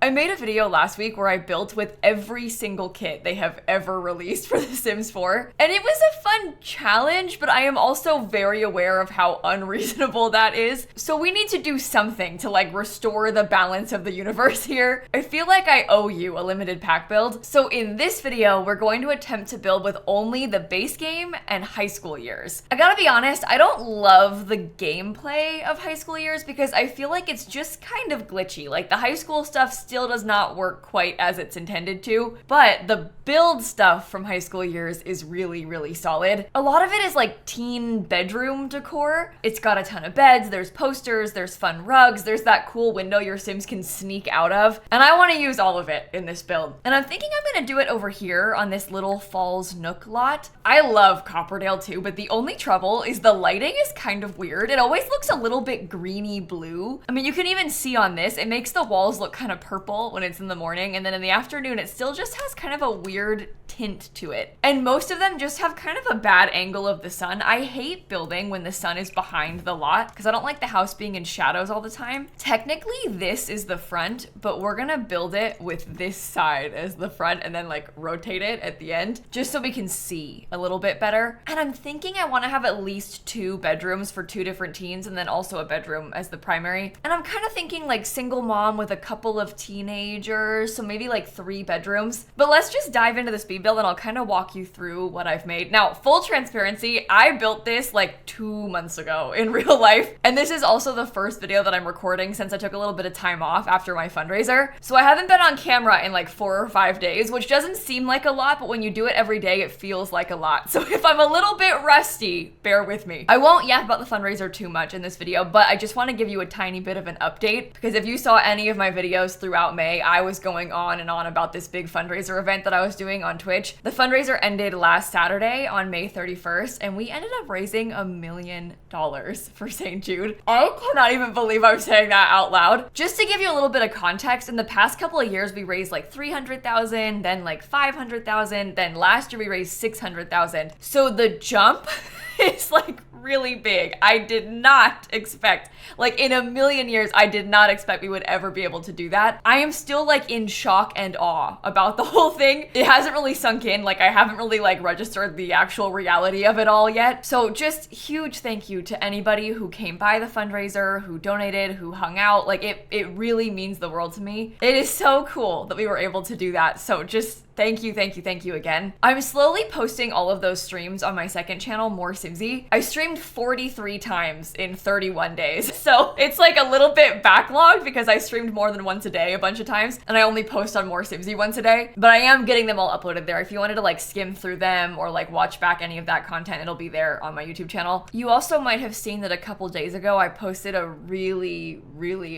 I made a video last week where I built with every single kit they have ever released for The Sims 4. And it was a fun challenge, but I am also very aware of how unreasonable that is. So we need to do something to like restore the balance of the universe here. I feel like I owe you a limited pack build. So in this video, we're going to attempt to build with only the base game and high school years. I gotta be honest, I don't love the gameplay of high school years because I feel like it's just kind of glitchy. Like the high school stuff still does not work quite as it's intended to, but the build stuff from high school years is really, really solid. A lot of it is like teen bedroom decor. It's got a ton of beds, there's posters, there's fun rugs, there's that cool window your Sims can sneak out of, and I want to use all of it in this build. And I'm thinking I'm gonna do it over here on this little Falls Nook lot. I love Copperdale too, but the only trouble is the lighting is kind of weird. It always looks a little bit greeny blue. I mean, you can even see on this, it makes the walls look kind of purple when it's in the morning, and then in the afternoon, it still just has kind of a weird tint to it. And most of them just have kind of a bad angle of the sun. I hate building when the sun is behind the lot because I don't like the house being in shadows all the time. Technically, this is the front, but we're gonna build it with this side as the front and then like rotate it at the end just so we can see a little bit better. And I'm thinking I want to have at least 2 bedrooms for 2 different teens and then also a bedroom as the primary. And I'm kind of thinking like single mom with a couple of teenagers, so maybe like 3 bedrooms. But let's just dive into the speed build and I'll kind of walk you through what I've made. Now, full transparency, I built this like 2 months ago in real life. And this is also the first video that I'm recording since I took a little bit of time off after my fundraiser. So I haven't been on camera in like 4 or 5 days, which doesn't seem like a lot, but when you do it every day, it feels like a lot. So if I'm a little bit rusty, bear with me. I won't yap about the fundraiser too much in this video, but I just want to give you a tiny bit of an update because if you saw any of my videos throughout May, I was going on and on about this big fundraiser event that I was doing on Twitch. The fundraiser ended last Saturday on May 31st, and we ended up raising $1 million for St. Jude. I cannot even believe I'm saying that out loud. Just to give you a little bit of context, in the past couple of years, we raised like 300,000, then like 500,000, then last year we raised 600,000. So the jump is like really big. I did not expect, like in a million years, I did not expect we would ever be able to do that. I am still like in shock and awe about the whole thing. It hasn't really sunk in. Like I haven't really like registered the actual reality of it all yet. So just huge thank you to anybody who came by the fundraiser, who donated, who hung out. Like it really means the world to me. It is so cool that we were able to do that. So just thank you again. I'm slowly posting all of those streams on my second channel, More Simsie. I streamed 43 times in 31 days. So it's like a little bit backlogged because I streamed more than once a day a bunch of times and I only post on More Simsie once a day, but I am getting them all uploaded there. If you wanted to like skim through them or like watch back any of that content, it'll be there on my YouTube channel. You also might have seen that a couple days ago, I posted a really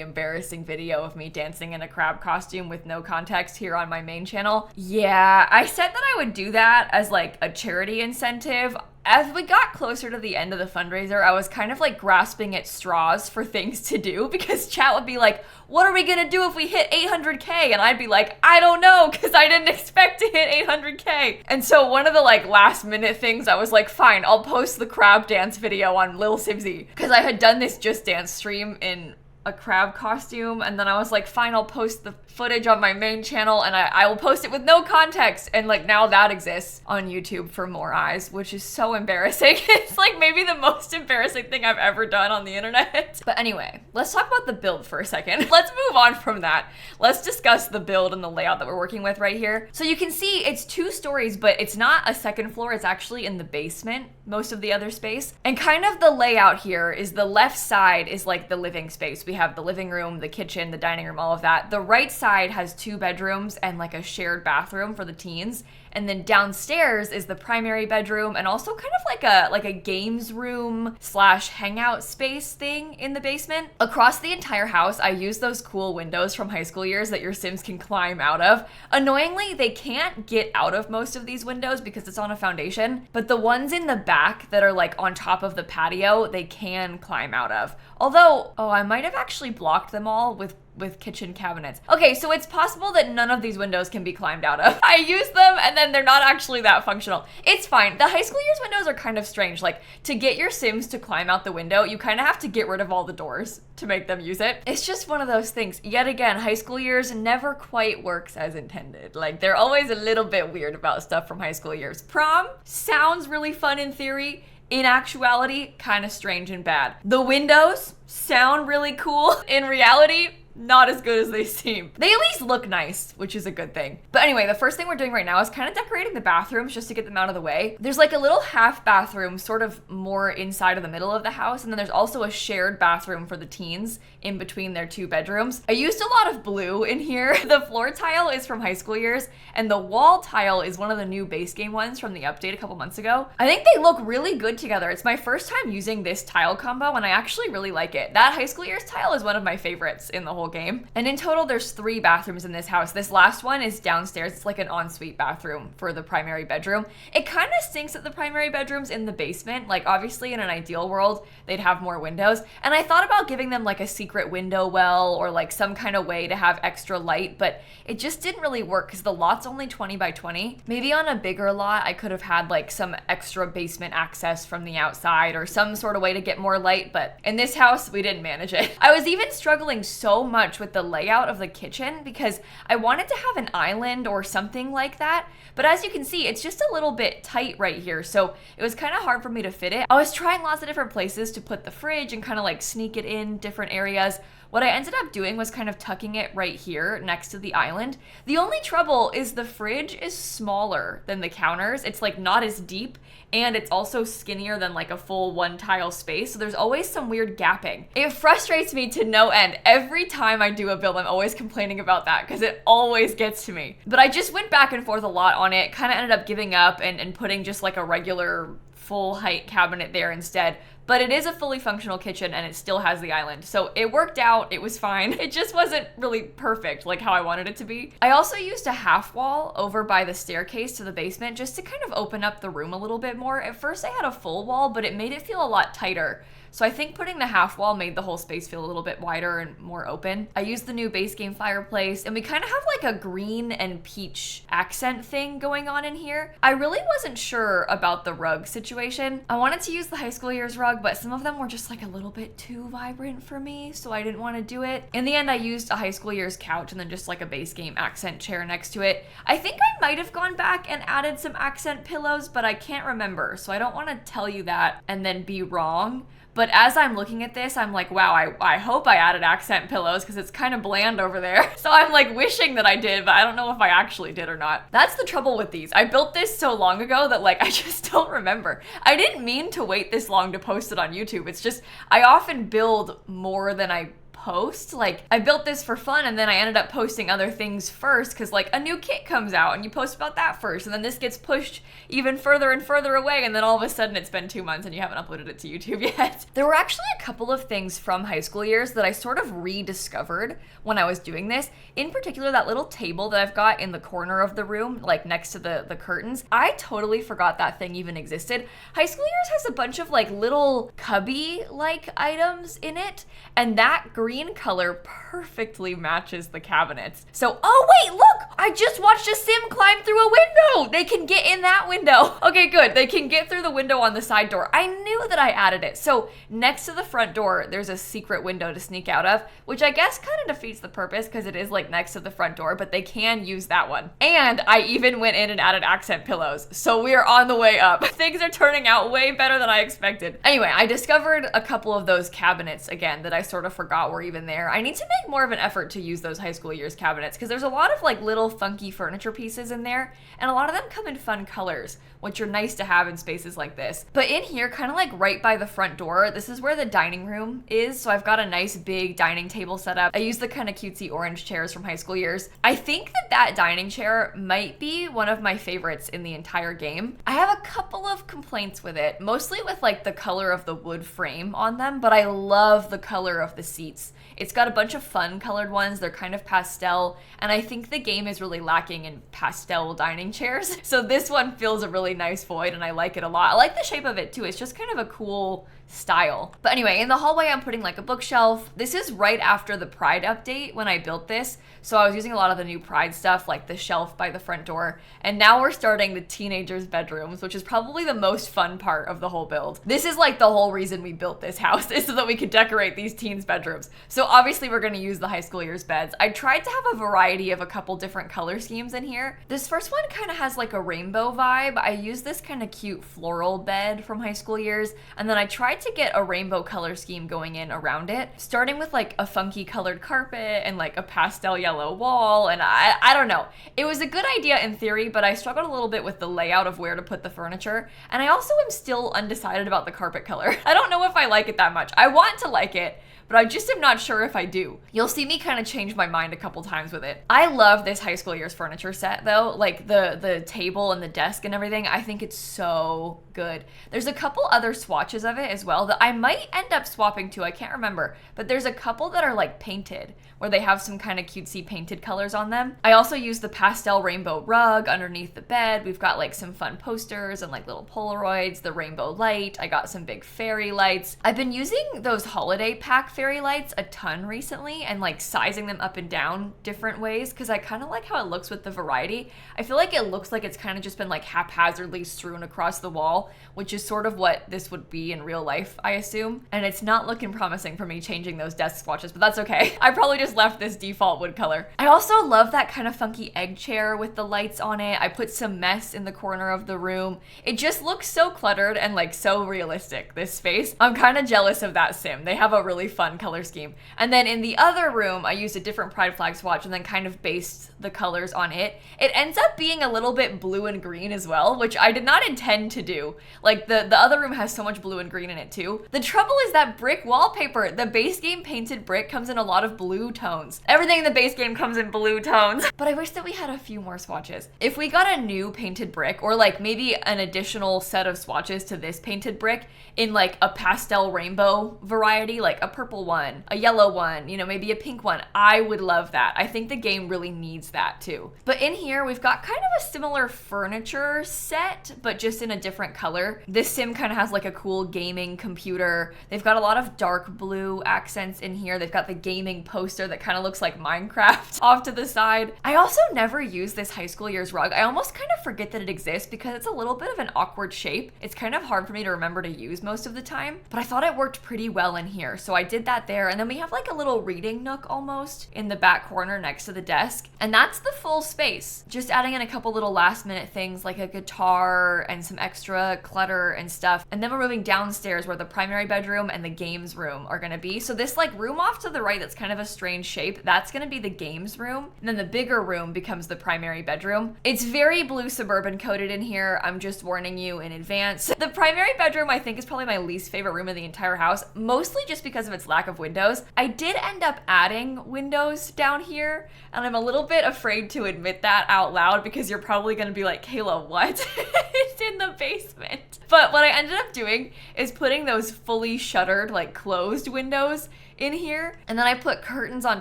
embarrassing video of me dancing in a crab costume with no context here on my main channel. Yeah, I said that I would do that as like a charity incentive. As we got closer to the end of the fundraiser, I was kind of like grasping at straws for things to do because chat would be like, what are we gonna do if we hit 800K? And I'd be like, I don't know, because I didn't expect to hit 800K. And so one of the like last minute things, I was like, fine, I'll post the crab dance video on lilsimsie because I had done this Just Dance stream in a crab costume, and then I was like, fine, I'll post the footage on my main channel and I will post it with no context, and like now that exists on YouTube for more eyes, which is so embarrassing. It's like maybe the most embarrassing thing I've ever done on the internet. But anyway, let's talk about the build for a second. Let's move on from that. Let's discuss the build and the layout that we're working with right here. So you can see it's 2 stories, but it's not a second floor, it's actually in the basement, most of the other space. And kind of the layout here is the left side is like the living space. We have the living room, the kitchen, the dining room, all of that. The right side has 2 bedrooms and like a shared bathroom for the teens. And then downstairs is the primary bedroom and also kind of like a games room / hangout space thing in the basement. Across the entire house, I use those cool windows from high school years that your Sims can climb out of. Annoyingly, they can't get out of most of these windows because it's on a foundation, but the ones in the back that are like on top of the patio, they can climb out of. Although, I might have actually blocked them all with with kitchen cabinets. Okay, so it's possible that none of these windows can be climbed out of. I use them and then they're not actually that functional. It's fine. The high school years windows are kind of strange. Like, to get your Sims to climb out the window, you kind of have to get rid of all the doors to make them use it. It's just one of those things. Yet again, high school years never quite works as intended. Like, they're always a little bit weird about stuff from high school years. Prom sounds really fun in theory. In actuality, kind of strange and bad. The windows sound really cool. In reality, not as good as they seem. They at least look nice, which is a good thing. But anyway, the first thing we're doing right now is kind of decorating the bathrooms just to get them out of the way. There's like a little half bathroom sort of more inside of the middle of the house. And then there's also a shared bathroom for the teens in between their 2 bedrooms. I used a lot of blue in here. The floor tile is from high school years and the wall tile is one of the new base game ones from the update a couple months ago. I think they look really good together. It's my first time using this tile combo and I actually really like it. That high school years tile is one of my favorites in the whole game. And in total, there's 3 bathrooms in this house. This last one is downstairs. It's like an ensuite bathroom for the primary bedroom. It kind of stinks that the primary bedroom's in the basement. Like, obviously in an ideal world, they'd have more windows. And I thought about giving them like a secret window well or like some kind of way to have extra light, but it just didn't really work because the lot's only 20 by 20. Maybe on a bigger lot, I could have had like some extra basement access from the outside or some sort of way to get more light, but in this house, we didn't manage it. I was even struggling so much with the layout of the kitchen because I wanted to have an island or something like that, but as you can see, it's just a little bit tight right here, so it was kind of hard for me to fit it. I was trying lots of different places to put the fridge and kind of like sneak it in different areas. What I ended up doing was kind of tucking it right here next to the island. The only trouble is the fridge is smaller than the counters. It's like not as deep and it's also skinnier than like a full 1 tile space. So there's always some weird gapping. It frustrates me to no end. Every time I do a build, I'm always complaining about that because it always gets to me. But I just went back and forth a lot on it, kind of ended up giving up and putting just like a regular full height cabinet there instead. But it is a fully functional kitchen and it still has the island. So it worked out, it was fine. It just wasn't really perfect like how I wanted it to be. I also used a half wall over by the staircase to the basement just to kind of open up the room a little bit more. At first I had a full wall, but it made it feel a lot tighter. So I think putting the half wall made the whole space feel a little bit wider and more open. I used the new base game fireplace and we kind of have like a green and peach accent thing going on in here. I really wasn't sure about the rug situation. I wanted to use the high school years rug, but some of them were just like a little bit too vibrant for me, so I didn't want to do it. In the end, I used a high school years couch and then just like a base game accent chair next to it. I think I might have gone back and added some accent pillows, but I can't remember, so I don't want to tell you that and then be wrong. But as I'm looking at this, I'm like, wow, I hope I added accent pillows because it's kind of bland over there. So I'm like wishing that I did, but I don't know if I actually did or not. That's the trouble with these. I built this so long ago that like, I just don't remember. I didn't mean to wait this long to post it on YouTube. It's just, I often build more than I post. Like, I built this for fun and then I ended up posting other things first because like a new kit comes out and you post about that first and then this gets pushed even further and further away and then all of a sudden it's been 2 months and you haven't uploaded it to YouTube yet. There were actually a couple of things from high school years that I sort of rediscovered when I was doing this. In particular, that little table that I've got in the corner of the room, like next to the curtains. I totally forgot that thing even existed. High school years has a bunch of like little cubby-like items in it and that green color perfectly matches the cabinets. So, oh wait, look! I just watched a sim climb through a window! They can get in that window. Okay, good. They can get through the window on the side door. I knew that I added it. So, next to the front door, there's a secret window to sneak out of, which I guess kind of defeats the purpose because it is like next to the front door, but they can use that one. And I even went in and added accent pillows. So we are on the way up. Things are turning out way better than I expected. Anyway, I discovered a couple of those cabinets again that I sort of forgot were even there. I need to make more of an effort to use those high school years cabinets because there's a lot of like little funky furniture pieces in there and a lot of them come in fun colors, which are nice to have in spaces like this. But in here, kind of like right by the front door, this is where the dining room is. So I've got a nice big dining table set up. I use the kind of cutesy orange chairs from high school years. I think that dining chair might be one of my favorites in the entire game. I have a couple of complaints with it, mostly with like the color of the wood frame on them, but I love the color of the seats. It's got a bunch of fun colored ones. They're kind of pastel, and I think the game is really lacking in pastel dining chairs. So this one fills a really nice void, and I like it a lot. I like the shape of it too. It's just kind of a cool style. But anyway, in the hallway, I'm putting like a bookshelf. This is right after the Pride update when I built this. So I was using a lot of the new Pride stuff, like the shelf by the front door. And now we're starting the teenagers' bedrooms, which is probably the most fun part of the whole build. This is like the whole reason we built this house, is so that we could decorate these teens' bedrooms. So obviously we're gonna use the high school years beds. I tried to have a variety of a couple different color schemes in here. This first one kind of has like a rainbow vibe. I used this kind of cute floral bed from high school years, and then I tried to get a rainbow color scheme going in around it, starting with like a funky colored carpet and like a pastel yellow wall, and I don't know. It was a good idea in theory, but I struggled a little bit with the layout of where to put the furniture, and I also am still undecided about the carpet color. I don't know if I like it that much. I want to like it, but I just am not sure if I do. You'll see me kind of change my mind a couple times with it. I love this high school years furniture set though, like the table and the desk and everything. I think it's so good. There's a couple other swatches of it as well that I might end up swapping to, I can't remember, but there's a couple that are like painted, where they have some kind of cutesy painted colors on them. I also use the pastel rainbow rug underneath the bed. We've got like some fun posters and like little Polaroids, the rainbow light. I got some big fairy lights. I've been using those holiday pack fairy lights a ton recently and like sizing them up and down different ways because I kind of like how it looks with the variety. I feel like it looks like it's kind of just been like haphazardly strewn across the wall, which is sort of what this would be in real life, I assume. And it's not looking promising for me changing those desk swatches, but that's okay. I probably just left this default wood color. I also love that kind of funky egg chair with the lights on it. I put some mess in the corner of the room. It just looks so cluttered and like so realistic, this space. I'm kind of jealous of that sim. They have a really fun color scheme. And then in the other room, I used a different Pride flag swatch and then kind of based the colors on it. It ends up being a little bit blue and green as well, which I did not intend to do. Like the other room has so much blue and green in it too. The trouble is that brick wallpaper. The base game painted brick comes in a lot of blue tones. Everything in the base game comes in blue tones. But I wish that we had a few more swatches. If we got a new painted brick, or like maybe an additional set of swatches to this painted brick in like a pastel rainbow variety, like a purple one, a yellow one, you know, maybe a pink one, I would love that. I think the game really needs that too. But in here, we've got kind of a similar furniture set, but just in a different color. This sim kind of has like a cool gaming computer. They've got a lot of dark blue accents in here. They've got the gaming poster that kind of looks like Minecraft off to the side. I also never use this high school years rug. I almost kind of forget that it exists because it's a little bit of an awkward shape. It's kind of hard for me to remember to use most of the time, but I thought it worked pretty well in here. So I did that there. And then we have like a little reading nook almost in the back corner next to the desk. And that's the full space. Just adding in a couple little last minute things like a guitar and some extra clutter and stuff. And then we're moving downstairs where the primary bedroom and the games room are gonna be. So this like room off to the right that's kind of a strange shape, that's gonna be the games room. And then the bigger room becomes the primary bedroom. It's very blue suburban coated in here. I'm just warning you in advance. The primary bedroom I think is probably my least favorite room in the entire house, mostly just because of its lack of windows. I did end up adding windows down here, and I'm a little bit afraid to admit that out loud because you're probably gonna be like, Kayla, what? It's in the basement. But what I ended up doing is putting those fully shuttered, like closed windows in here, and then I put curtains on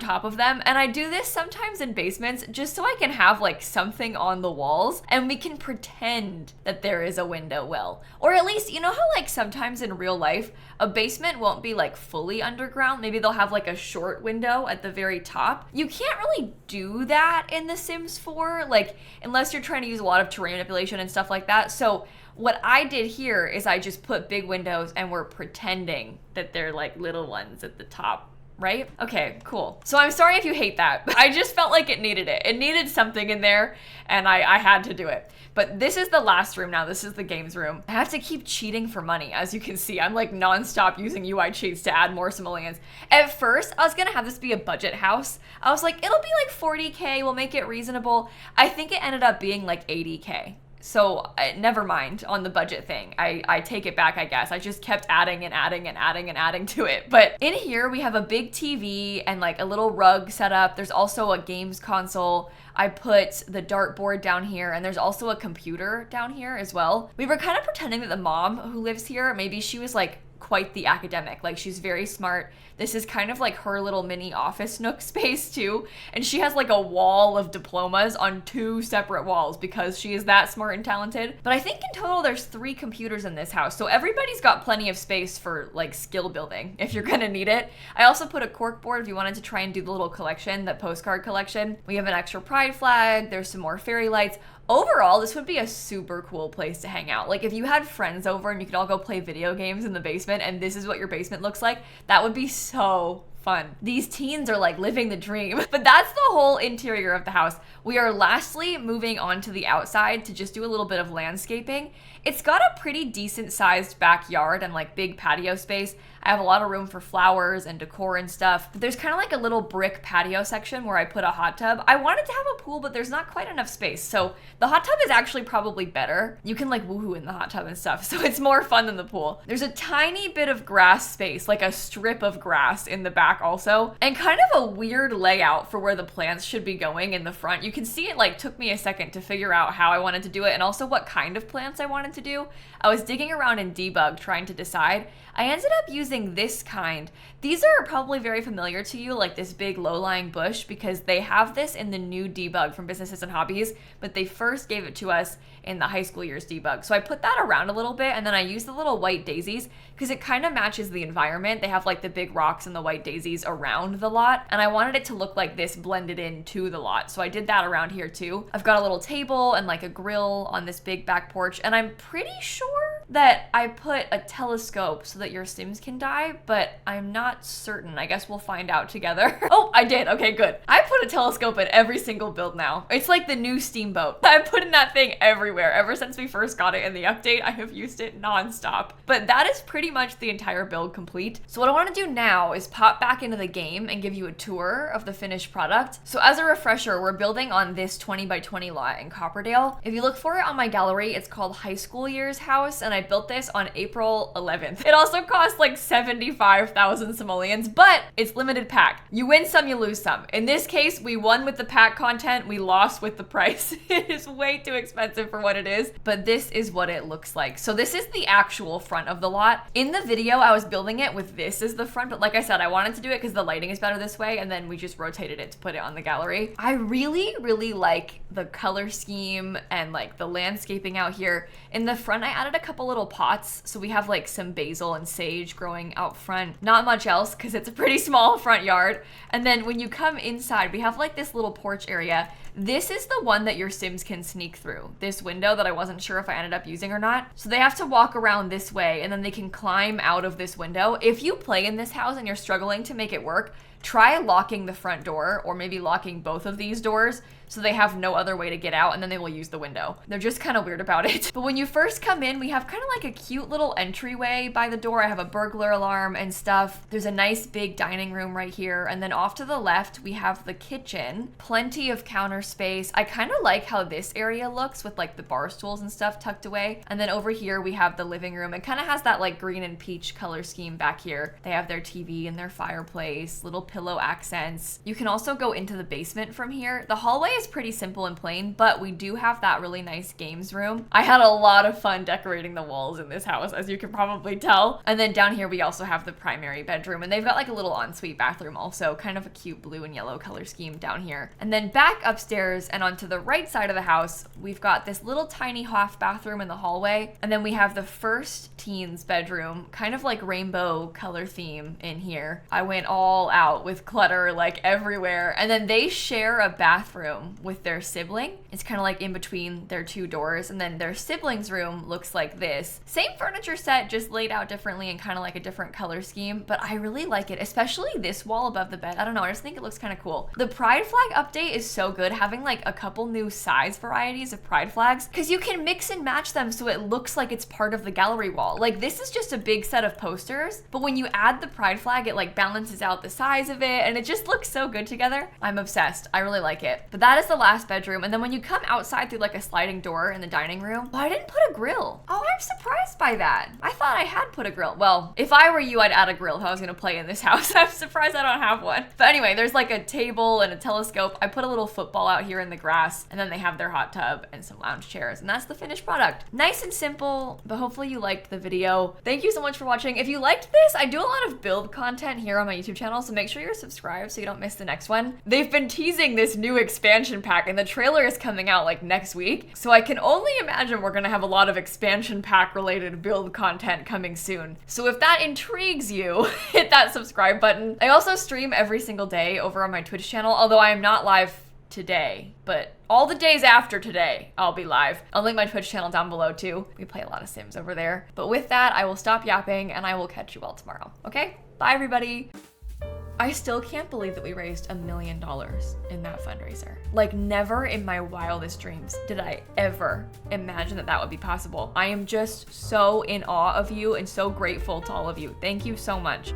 top of them. And I do this sometimes in basements just so I can have like something on the walls and we can pretend that there is a window well. Or at least, you know how like sometimes in real life, a basement won't be like fully underground. Maybe they'll have like a short window at the very top. You can't really do that in The Sims 4, like unless you're trying to use a lot of terrain manipulation and stuff like that. So what I did here is I just put big windows and we're pretending that they're like little ones at the top, right? Okay, cool. So I'm sorry if you hate that. I just felt like it needed it. It needed something in there and I had to do it. But this is the last room now. This is the games room. I have to keep cheating for money. As you can see, I'm like nonstop using UI cheats to add more simoleons. At first, I was gonna have this be a budget house. I was like, it'll be like 40K, we'll make it reasonable. I think it ended up being like 80K. So never mind on the budget thing. I take it back, I guess. I just kept adding and adding and adding and adding to it. But in here, we have a big TV and like a little rug set up. There's also a games console. I put the dartboard down here, and there's also a computer down here as well. We were kind of pretending that the mom who lives here, maybe she was like quite the academic. Like, she's very smart. This is kind of like her little mini office nook space too. And she has like a wall of diplomas on 2 separate walls because she is that smart and talented. But I think in total there's 3 computers in this house. So everybody's got plenty of space for like skill building if you're gonna need it. I also put a cork board if you wanted to try and do the little collection, that postcard collection. We have an extra pride flag. There's some more fairy lights. Overall, this would be a super cool place to hang out. Like, if you had friends over and you could all go play video games in the basement and this is what your basement looks like, that would be so fun. These teens are like living the dream. But that's the whole interior of the house. We are lastly moving on to the outside to just do a little bit of landscaping. It's got a pretty decent sized backyard and like big patio space. I have a lot of room for flowers and decor and stuff. But there's kind of like a little brick patio section where I put a hot tub. I wanted to have a pool, but there's not quite enough space. So the hot tub is actually probably better. You can like woohoo in the hot tub and stuff. So it's more fun than the pool. There's a tiny bit of grass space, like a strip of grass in the back also. And kind of a weird layout for where the plants should be going in the front. You can see it like took me a second to figure out how I wanted to do it and also what kind of plants I wanted to do. I was digging around in debug trying to decide. I ended up using this kind. These are probably very familiar to you, like this big low-lying bush, because they have this in the new debug from Businesses and Hobbies, but they first gave it to us in the high school years debug. So I put that around a little bit, and then I used the little white daisies because it kind of matches the environment. They have like the big rocks and the white daisies around the lot, and I wanted it to look like this blended into the lot. So I did that around here too. I've got a little table and like a grill on this big back porch, and I'm pretty sure that I put a telescope so that your Sims can die, but I'm not certain. I guess we'll find out together. Oh, I did. Okay, good. I put a telescope in every single build now. It's like the new steamboat. I'm putting that thing everywhere. Ever since we first got it in the update, I have used it nonstop. But that is pretty much the entire build complete. So what I want to do now is pop back into the game and give you a tour of the finished product. So as a refresher, we're building on this 20 by 20 lot in Copperdale. If you look for it on my gallery, it's called High School Years House, and I built this on April 11th. It also cost like 75,000 simoleons, but it's limited pack. You win some, you lose some. In this case, we won with the pack content, we lost with the price. It is way too expensive for what it is, but this is what it looks like. So this is the actual front of the lot. In the video, I was building it with this as the front, but like I said, I wanted to do it because the lighting is better this way, and then we just rotated it to put it on the gallery. I really, really like the color scheme and like the landscaping out here. In the front, I added a couple little pots, so we have like some basil and sage growing out front. Not much else because it's a pretty small front yard. And then when you come inside, we have like this little porch area. This is the one that your Sims can sneak through. This window that I wasn't sure if I ended up using or not. So they have to walk around this way and then they can climb out of this window. If you play in this house and you're struggling to make it work, try locking the front door or maybe locking both of these doors so they have no other way to get out and then they will use the window. They're just kind of weird about it. But when you first come in, we have kind of like a cute little entryway by the door. I have a burglar alarm and stuff. There's a nice big dining room right here. And then off to the left, we have the kitchen. Plenty of counter space. I kind of like how this area looks with like the bar stools and stuff tucked away. And then over here, we have the living room. It kind of has that like green and peach color scheme back here. They have their TV and their fireplace, little pillow accents. You can also go into the basement from here. The hallway is pretty simple and plain, but we do have that really nice games room. I had a lot of fun decorating the walls in this house, as you can probably tell. And then down here, we also have the primary bedroom, and they've got like a little ensuite bathroom also, kind of a cute blue and yellow color scheme down here. And then back upstairs and onto the right side of the house, we've got this little tiny half bathroom in the hallway. And then we have the first teens bedroom, kind of like rainbow color theme in here. I went all out with clutter like everywhere. And then they share a bathroom with their sibling. It's kind of like in between their 2 doors, and then their sibling's room looks like this. Same furniture set, just laid out differently and kind of like a different color scheme, but I really like it, especially this wall above the bed. I don't know, I just think it looks kind of cool. The pride flag update is so good, having like a couple new size varieties of pride flags, because you can mix and match them so it looks like it's part of the gallery wall. Like this is just a big set of posters, but when you add the pride flag, it like balances out the size size of it, and it just looks so good together. I'm obsessed. I really like it. But that is the last bedroom. And then when you come outside through like a sliding door in the dining room, I didn't put a grill. Oh, I'm surprised by that. I thought I had put a grill. Well, if I were you, I'd add a grill if I was gonna play in this house. I'm surprised I don't have one. But anyway, there's like a table and a telescope. I put a little football out here in the grass, and then they have their hot tub and some lounge chairs, and that's the finished product. Nice and simple, but hopefully you liked the video. Thank you so much for watching. If you liked this, I do a lot of build content here on my YouTube channel, so make sure you're subscribed so you don't miss the next one. They've been teasing this new expansion pack, and the trailer is coming out like next week, so I can only imagine we're gonna have a lot of expansion pack related build content coming soon. So if that intrigues you, hit that subscribe button. I also stream every single day over on my Twitch channel, although I am not live today, but all the days after today, I'll be live. I'll link my Twitch channel down below too. We play a lot of Sims over there. But with that, I will stop yapping and I will catch you all tomorrow. Okay? Bye, everybody. I still can't believe that we raised $1 million in that fundraiser. Like, never in my wildest dreams did I ever imagine that that would be possible. I am just so in awe of you and so grateful to all of you. Thank you so much.